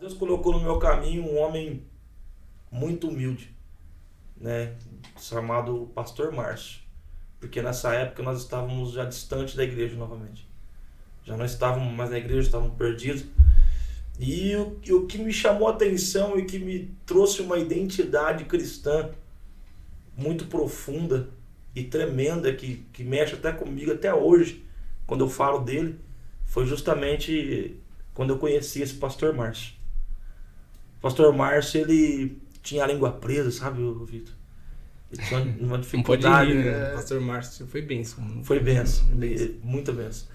Deus colocou no meu caminho um homem muito humilde, né? Chamado Pastor Márcio. Porque nessa época nós estávamos já distante da igreja novamente. Já não estávamos mais na igreja, estávamos perdidos. E o que me chamou a atenção e que me trouxe uma identidade cristã muito profunda e tremenda, que mexe até comigo até hoje, quando eu falo dele, foi justamente quando eu conheci esse Pastor Márcio. O Pastor Márcio, ele tinha a língua presa, sabe, Vitor? Ele tinha uma dificuldade. Não pode rir, né? Pastor Márcio foi bênção. Foi bênção, muita bênção.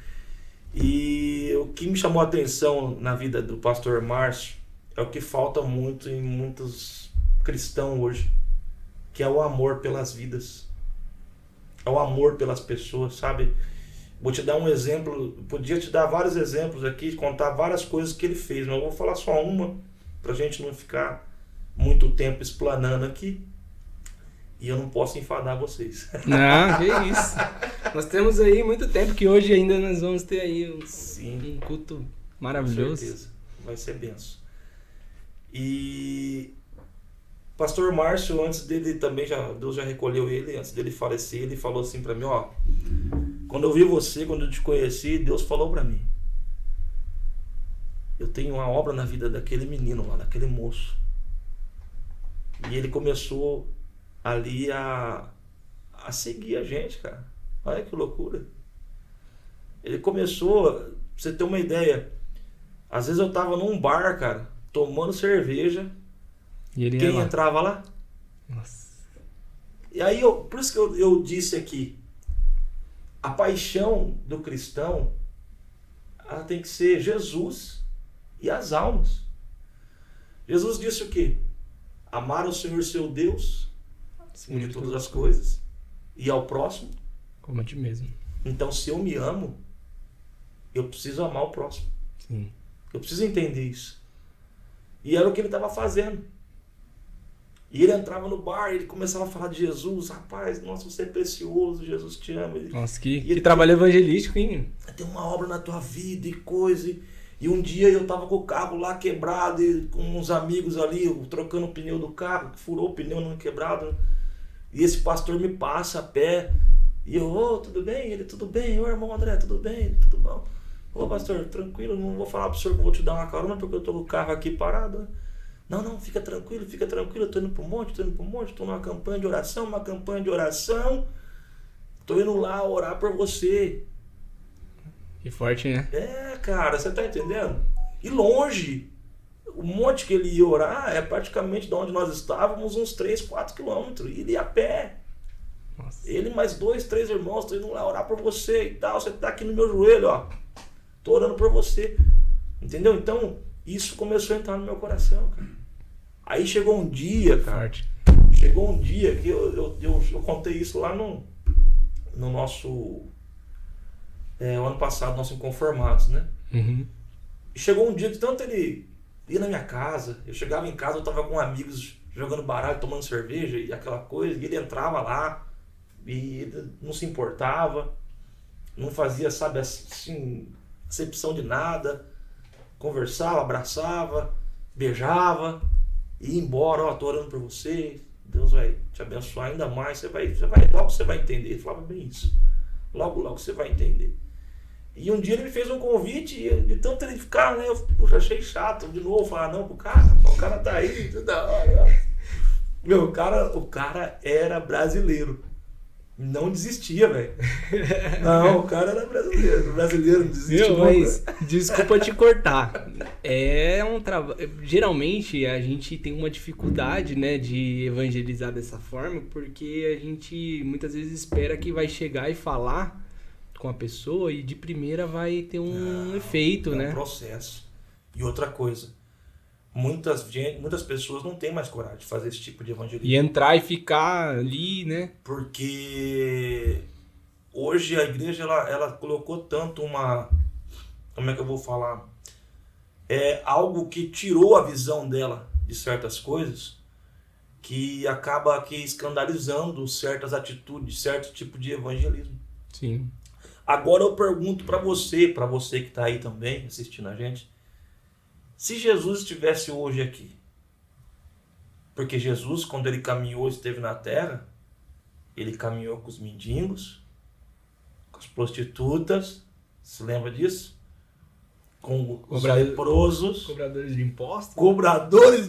E o que me chamou a atenção na vida do Pastor Márcio é o que falta muito em muitos cristãos hoje, que é o amor pelas vidas. É o amor pelas pessoas, sabe? Vou te dar um exemplo, podia te dar vários exemplos aqui, contar várias coisas que ele fez, mas eu vou falar só uma, pra gente não ficar muito tempo explanando aqui. E eu não posso enfadar vocês. Não, que isso. Nós temos aí muito tempo, que hoje ainda nós vamos ter aí um culto maravilhoso. Com certeza, vai ser benção. E Pastor Márcio, antes dele também, Deus já recolheu ele, antes dele falecer, ele falou assim pra mim, ó, quando eu vi você, quando eu te conheci, Deus falou pra mim, eu tenho uma obra na vida daquele menino lá, daquele moço. E ele começou ali a seguir a gente, cara. Olha que loucura. Ele começou, pra você ter uma ideia, às vezes eu tava num bar, cara, tomando cerveja, e ele quem entrava lá? Nossa. E aí, por isso que eu disse aqui, a paixão do cristão, ela tem que ser Jesus e as almas. Jesus disse o quê? Amar o Senhor seu Deus acima de todas as coisas e ao próximo como a ti mesmo. Então, se eu me amo, eu preciso amar o próximo. Sim. Eu preciso entender isso. E era o que ele estava fazendo. E ele entrava no bar, ele começava a falar de Jesus. Rapaz, nossa, você é precioso, Jesus te ama. Nossa, que trabalho evangelístico, hein? Tem uma obra na tua vida e coisa. E um dia eu tava com o carro lá quebrado, e com uns amigos ali, trocando o pneu do carro, furou o pneu não quebrado. E esse pastor me passa a pé. E eu, tudo bem? Ele, tudo bem? Ô, irmão André, tudo bem? Ele, tudo bom? Ô, pastor, tranquilo, não vou falar pro senhor que eu vou te dar uma carona, porque eu tô com o carro aqui parado. Não, fica tranquilo, eu tô indo pro monte, tô numa campanha de oração, tô indo lá orar por você. Que forte, né? É, cara, você tá entendendo? E longe, o monte que ele ia orar é praticamente de onde nós estávamos, uns 3, 4 quilômetros, e ele ia a pé. Nossa. Ele mais 2, 3 irmãos, tô indo lá orar por você e tal, você tá aqui no meu joelho, ó, tô orando por você, entendeu? Então, isso começou a entrar no meu coração, cara. Aí chegou um dia, cara, que eu contei isso lá no nosso, o ano passado, nosso Inconformados, né? Uhum. E chegou um dia que tanto ele ia na minha casa, eu chegava em casa, eu tava com amigos jogando baralho, tomando cerveja e aquela coisa, e ele entrava lá, e ele não se importava, não fazia, sabe, assim, acepção de nada, conversava, abraçava, beijava, e ia embora, ó, tô orando por você, Deus vai te abençoar ainda mais, logo você vai entender. Ele falava bem isso, logo você vai entender. E um dia ele me fez um convite, e de tanto ele ficar, né, eu achei chato, de novo, falar não pro cara, o cara tá aí, toda hora. Meu, o cara era brasileiro. Não desistia, velho. Não, o cara era brasileiro. O brasileiro não desistia. Meu, mas desculpa te cortar. É um trabalho. Geralmente a gente tem uma dificuldade, né, de evangelizar dessa forma, porque a gente muitas vezes espera que vai chegar e falar com a pessoa e de primeira vai ter um efeito, né? É um processo. E outra coisa, muitas pessoas não têm mais coragem de fazer esse tipo de evangelismo. E entrar e ficar ali, né? Porque hoje a igreja ela colocou tanto uma... Como é que eu vou falar? É algo que tirou a visão dela de certas coisas, que acaba aqui escandalizando certas atitudes, certo tipo de evangelismo. Sim. Agora eu pergunto para você que está aí também assistindo a gente, Se Jesus estivesse hoje aqui, porque Jesus, quando ele caminhou, esteve na terra, ele caminhou com os mendigos, com as prostitutas, se lembra disso? Com os leprosos, cobradores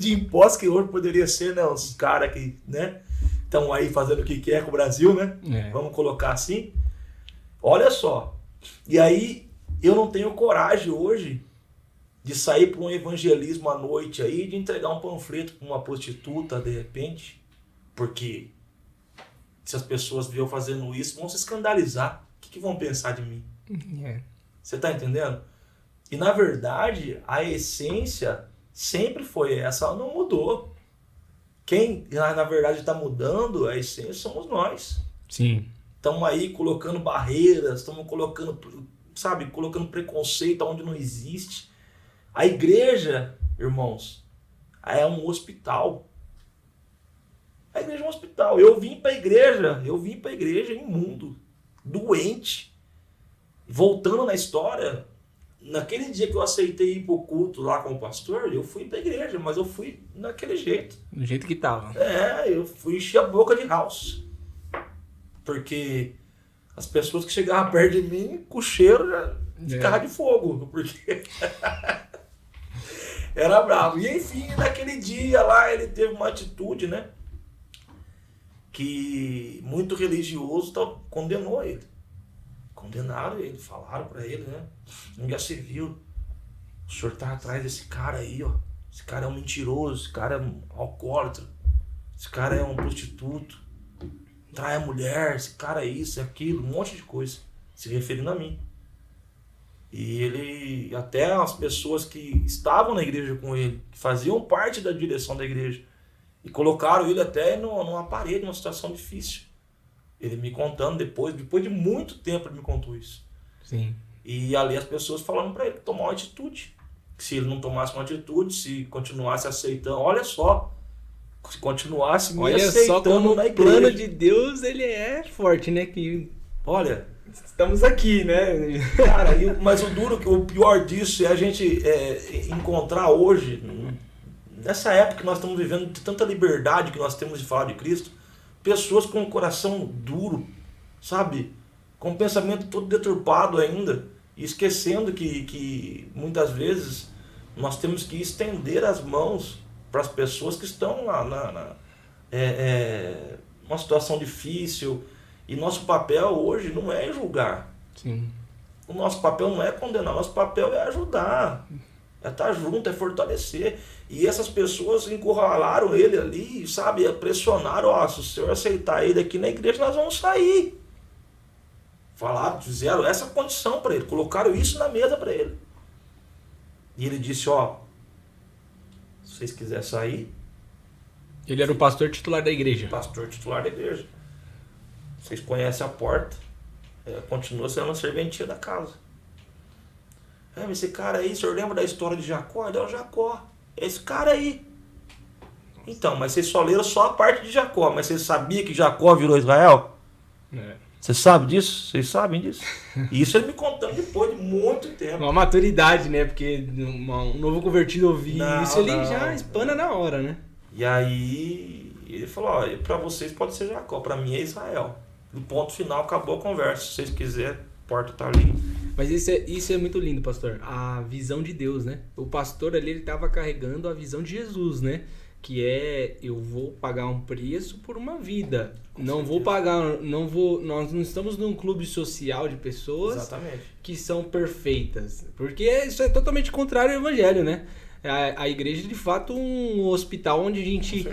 de impostos, que hoje poderia ser, né, os caras que, né, estão aí fazendo o que quer com o Brasil, né? Vamos colocar assim. Olha só. E aí, eu não tenho coragem hoje de sair para um evangelismo à noite aí, de entregar um panfleto para uma prostituta, de repente, porque se as pessoas verem eu fazendo isso, vão se escandalizar. O que vão pensar de mim? Você tá entendendo? E, na verdade, a essência sempre foi essa, ela não mudou. Quem, na verdade, está mudando a essência somos nós. Sim. Estamos aí colocando barreiras, estamos colocando, sabe, colocando preconceito onde não existe. A igreja, irmãos, é um hospital. A igreja é um hospital. Eu vim para a igreja imundo, doente. Voltando na história, naquele dia que eu aceitei ir para o culto lá com o pastor, eu fui para a igreja, mas eu fui daquele jeito. Do jeito que tava. Eu fui encher a boca de house. Porque as pessoas que chegavam perto de mim, com o cheiro, já ficava de fogo. Porque era bravo. E enfim, naquele dia lá, ele teve uma atitude, né? Que muito religioso condenou ele. Condenaram ele, falaram pra ele, né? Um dia você viu, o senhor tá atrás desse cara aí, ó. Esse cara é um mentiroso, esse cara é um alcoólatra, esse cara é um prostituto, trai a mulher, esse cara é isso, é aquilo, um monte de coisa, se referindo a mim. E ele, até as pessoas que estavam na igreja com ele, que faziam parte da direção da igreja, e colocaram ele até numa parede, numa situação difícil. Ele me contando depois de muito tempo ele me contou isso. Sim. E ali as pessoas falando para ele tomar uma atitude. Que se ele não tomasse uma atitude, se continuasse aceitando, olha só, se continuasse me aceitando só como na igreja. O plano de Deus, ele é forte, né? Que, olha, estamos aqui, né? Cara, mas o pior disso é a gente encontrar hoje, nessa época que nós estamos vivendo, de tanta liberdade que nós temos de falar de Cristo, pessoas com o coração duro, sabe? Com o pensamento todo deturpado ainda, e esquecendo que muitas vezes nós temos que estender as mãos para as pessoas que estão lá numa situação difícil. E nosso papel hoje não é julgar. Sim. O nosso papel não é condenar, nosso papel é ajudar, é estar junto, é fortalecer. E essas pessoas encurralaram ele ali, sabe, pressionaram, ó, se o senhor aceitar ele aqui na igreja, nós vamos sair. Falaram, fizeram essa condição para ele, colocaram isso na mesa para ele. E ele disse, ó, se vocês quiserem sair... Ele era o pastor titular da igreja. Pastor titular da igreja. Vocês conhecem a porta, continua sendo a serventia da casa. Mas esse cara aí, o senhor lembra da história de Jacó? Ele é o Jacó. Esse cara aí. Então, mas vocês só leram só a parte de Jacó. Mas vocês sabiam que Jacó virou Israel? Você sabe disso? Vocês sabem disso? E isso ele me contando depois de muito tempo. Uma maturidade, né? Porque um novo convertido ouvir isso, ele já espana na hora, né? E aí ele falou, ó, pra vocês pode ser Jacó, pra mim é Israel. No ponto final, acabou a conversa. Se vocês quiserem, a porta tá ali. Mas isso é muito lindo, pastor. A visão de Deus, né? O pastor ali, ele estava carregando a visão de Jesus, né? Que é, eu vou pagar um preço por uma vida. Nós não estamos num clube social de pessoas Exatamente. Que são perfeitas. Porque isso é totalmente contrário ao evangelho, né? A igreja é de fato um hospital onde a gente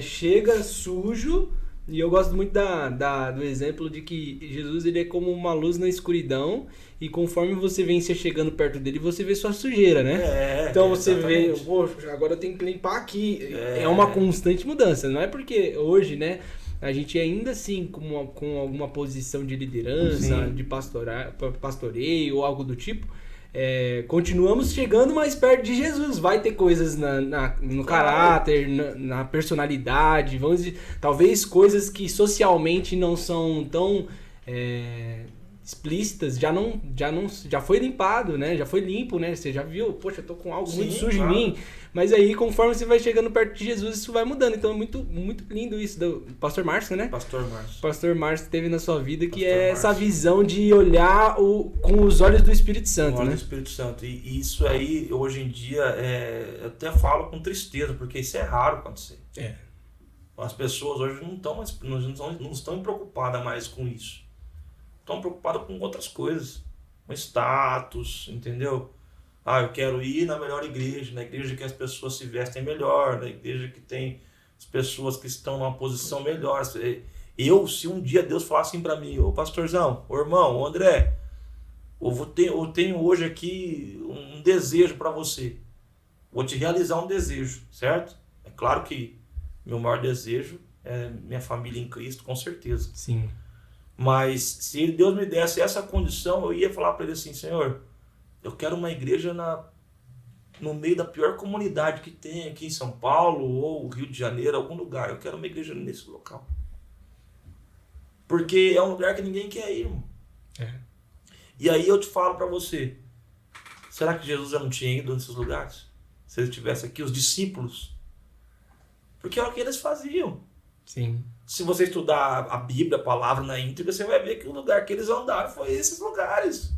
chega sujo. E eu gosto muito do exemplo de que Jesus, ele é como uma luz na escuridão, e conforme você vem se chegando perto dele, você vê sua sujeira, né? Então você vê, poxa, agora eu tenho que limpar aqui. É uma constante mudança. Não é porque hoje, né, a gente ainda assim, com alguma posição de liderança, sim, de pastoreio ou algo do tipo, continuamos chegando mais perto de Jesus. Vai ter coisas no caráter, na personalidade, vamos dizer, talvez coisas que socialmente não são tão explícitas, já foi limpado, né? Já foi limpo, né? Você já viu, poxa, eu tô com algo muito sujo em mim. Mas aí, conforme você vai chegando perto de Jesus, isso vai mudando. Então é muito, muito lindo isso do Pastor Márcio, né? Pastor Márcio teve na sua vida, que é essa visão de olhar com os olhos do Espírito Santo, né? Com os olhos do Espírito Santo. E isso aí, hoje em dia, eu até falo com tristeza, porque isso é raro acontecer. As pessoas hoje não estão preocupadas mais com isso. Estão preocupadas com outras coisas. Com status, entendeu? Eu quero ir na melhor igreja, na igreja que as pessoas se vestem melhor, na igreja que tem as pessoas que estão numa posição melhor. Se um dia Deus falar assim para mim, ô pastorzão, ô irmão, ô André, eu tenho hoje aqui um desejo para você. Vou te realizar um desejo, certo? É claro que meu maior desejo é minha família em Cristo, com certeza. Sim. Mas se Deus me desse essa condição, eu ia falar para ele assim, Senhor, eu quero uma igreja no meio da pior comunidade que tem aqui em São Paulo ou Rio de Janeiro, algum lugar. Eu quero uma igreja nesse local. Porque é um lugar que ninguém quer ir, irmão. E aí eu te falo para você, será que Jesus já não tinha ido nesses lugares? Se ele estivesse aqui, os discípulos. Porque é o que eles faziam. Sim. Se você estudar a Bíblia, a palavra na íntegra, você vai ver que o lugar que eles andaram foi esses lugares.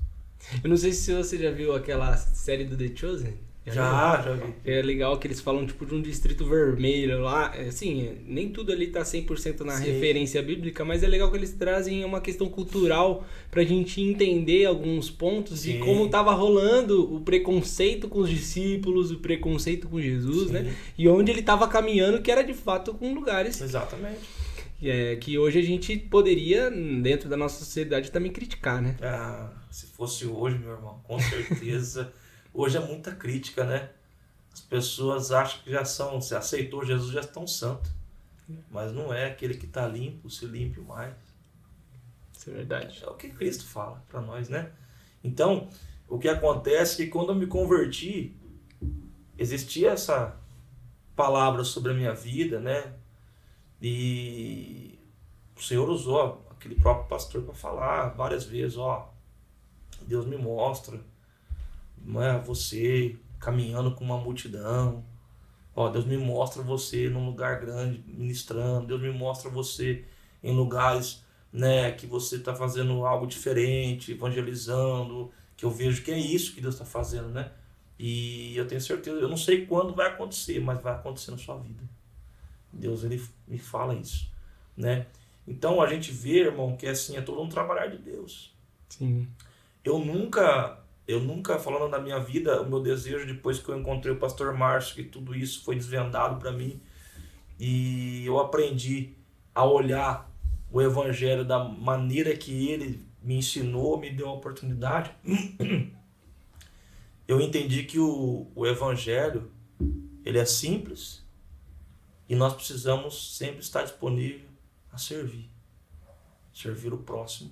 Eu não sei se você já viu aquela série do The Chosen. Já vi. É legal que eles falam tipo de um distrito vermelho lá. Assim, nem tudo ali tá 100% na referência bíblica, mas é legal que eles trazem uma questão cultural pra gente entender alguns pontos de como tava rolando o preconceito com os discípulos, o preconceito com Jesus, né? E onde ele tava caminhando, que era de fato com lugares. Exatamente. Que hoje a gente poderia, dentro da nossa sociedade, também criticar, né? Se fosse hoje, meu irmão, com certeza. Hoje é muita crítica, né? As pessoas acham que se aceitou Jesus, já estão santos. Mas não é. Aquele que está limpo, se limpe mais. Isso é verdade. É o que Cristo fala para nós, né? Então, o que acontece é que quando eu me converti, existia essa palavra sobre a minha vida, né? E o Senhor usou aquele próprio pastor para falar várias vezes, Deus me mostra, você caminhando com uma multidão, Deus me mostra você num lugar grande ministrando, Deus me mostra você em lugares, né, que você está fazendo algo diferente, evangelizando, que eu vejo que é isso que Deus está fazendo, né? E eu tenho certeza, eu não sei quando vai acontecer, mas vai acontecer na sua vida. Deus, ele me fala isso, né? Então a gente vê, irmão, que assim, é todo um trabalhar de Deus. Sim. Eu nunca, falando da minha vida, o meu desejo depois que eu encontrei o pastor Márcio, que tudo isso foi desvendado para mim, e eu aprendi a olhar o evangelho da maneira que ele me ensinou, me deu a oportunidade, eu entendi que o evangelho, ele é simples, e nós precisamos sempre estar disponível a servir o próximo